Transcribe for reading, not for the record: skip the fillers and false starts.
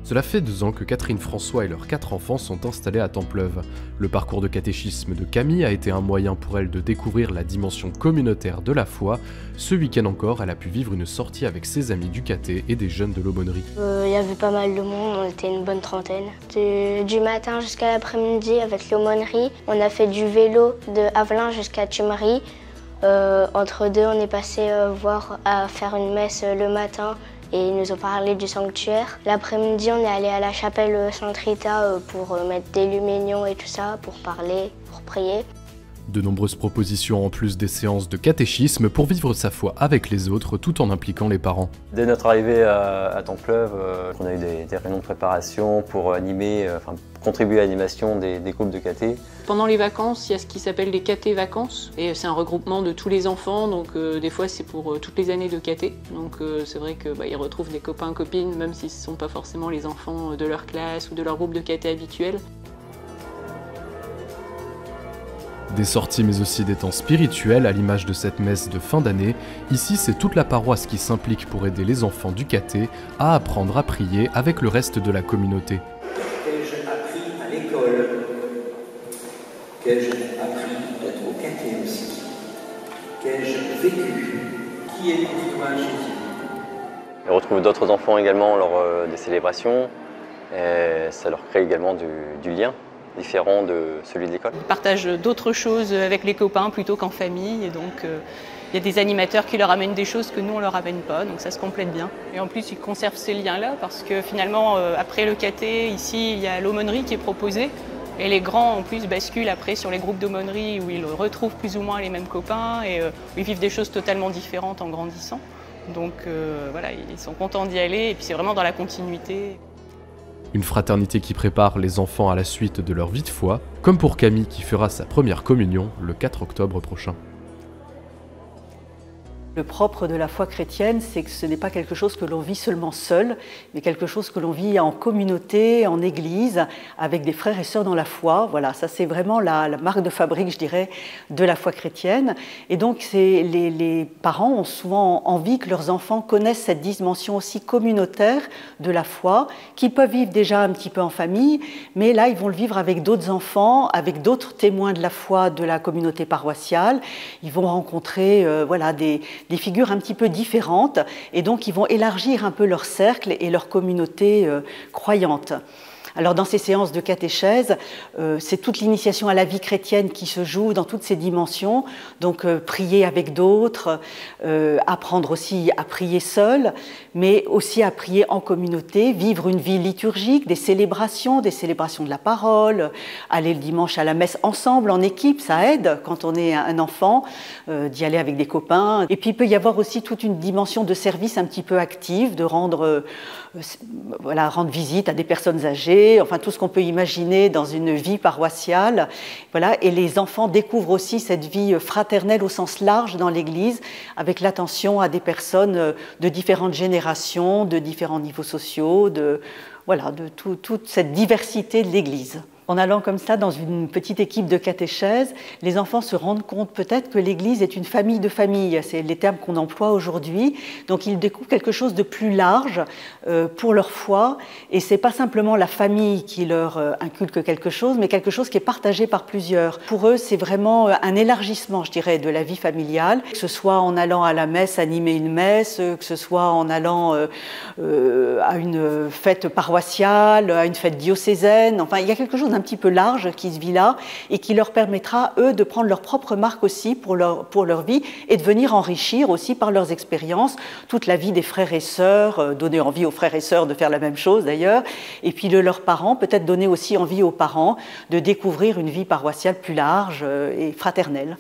Cela fait 2 ans que Catherine François et leurs 4 enfants sont installés à Templeuve. Le parcours de catéchisme de Camille a été un moyen pour elle de découvrir la dimension communautaire de la foi. Ce week-end encore, elle a pu vivre une sortie avec ses amis du caté et des jeunes de l'aumônerie. Il y avait pas mal de monde, on était une bonne trentaine. Du matin jusqu'à l'après-midi avec l'aumônerie, on a fait du vélo de Avelin jusqu'à Tumerie. Entre deux, on est passé à faire une messe le matin. Et ils nous ont parlé du sanctuaire. L'après-midi, on est allé à la chapelle Sainte-Rita pour mettre des luménions et tout ça, pour parler, pour prier. De nombreuses propositions en plus des séances de catéchisme pour vivre sa foi avec les autres tout en impliquant les parents. Dès notre arrivée à Templeuve, on a eu des réunions de préparation pour animer, contribuer à l'animation des groupes de caté. Pendant les vacances, il y a ce qui s'appelle les caté-vacances et c'est un regroupement de tous les enfants, donc des fois c'est pour toutes les années de caté. Donc c'est vrai qu'ils retrouvent des copains, copines, même si ce ne sont pas forcément les enfants de leur classe ou de leur groupe de caté habituel. Des sorties mais aussi des temps spirituels à l'image de cette messe de fin d'année. Ici, c'est toute la paroisse qui s'implique pour aider les enfants du caté à apprendre à prier avec le reste de la communauté. Qu'ai-je appris à l'école? Qu'ai-je appris d'être au caté aussi? Qu'ai-je vécu? Qui est pour toi Jésus? Ils retrouvent d'autres enfants également lors des célébrations et ça leur crée également du lien différent de celui de l'école. Ils partagent d'autres choses avec les copains plutôt qu'en famille et donc il y a des animateurs qui leur amènent des choses que nous on leur amène pas, donc ça se complète bien. Et en plus ils conservent ces liens-là parce que finalement après le caté, ici il y a l'aumônerie qui est proposée et les grands en plus basculent après sur les groupes d'aumônerie où ils retrouvent plus ou moins les mêmes copains et où ils vivent des choses totalement différentes en grandissant. Donc voilà, ils sont contents d'y aller et puis c'est vraiment dans la continuité. Une fraternité qui prépare les enfants à la suite de leur vie de foi, comme pour Camille qui fera sa première communion le 4 octobre prochain. Le propre de la foi chrétienne, c'est que ce n'est pas quelque chose que l'on vit seulement seul, mais quelque chose que l'on vit en communauté, en église, avec des frères et sœurs dans la foi. Voilà, ça c'est vraiment la marque de fabrique, je dirais, de la foi chrétienne. Et donc les parents ont souvent envie que leurs enfants connaissent cette dimension aussi communautaire de la foi, qu'ils peuvent vivre déjà un petit peu en famille, mais là ils vont le vivre avec d'autres enfants, avec d'autres témoins de la foi de la communauté paroissiale. Ils vont rencontrer des figures un petit peu différentes et donc ils vont élargir un peu leur cercle et leur communauté croyante. Alors dans ces séances de catéchèse, c'est toute l'initiation à la vie chrétienne qui se joue dans toutes ces dimensions, donc prier avec d'autres, apprendre aussi à prier seul, mais aussi à prier en communauté, vivre une vie liturgique, des célébrations de la parole, aller le dimanche à la messe ensemble, en équipe, ça aide quand on est un enfant, d'y aller avec des copains. Et puis il peut y avoir aussi toute une dimension de service un petit peu active, de rendre visite à des personnes âgées, enfin tout ce qu'on peut imaginer dans une vie paroissiale. Voilà. Et les enfants découvrent aussi cette vie fraternelle au sens large dans l'Église, avec l'attention à des personnes de différentes générations, de différents niveaux sociaux, de toute cette diversité de l'Église. En allant comme ça dans une petite équipe de catéchèse, les enfants se rendent compte peut-être que l'Église est une famille de familles, c'est les termes qu'on emploie aujourd'hui. Donc ils découvrent quelque chose de plus large pour leur foi, et c'est pas simplement la famille qui leur inculque quelque chose, mais quelque chose qui est partagé par plusieurs. Pour eux, c'est vraiment un élargissement, je dirais, de la vie familiale, que ce soit en allant à la messe, animer une messe, que ce soit en allant à une fête paroissiale, à une fête diocésaine. Enfin, il y a quelque chose d'un petit peu large qui se vit là et qui leur permettra, eux, de prendre leur propre marque aussi pour leur vie et de venir enrichir aussi par leurs expériences toute la vie des frères et sœurs, donner envie aux frères et sœurs de faire la même chose d'ailleurs, et puis de leurs parents, peut-être donner aussi envie aux parents de découvrir une vie paroissiale plus large et fraternelle.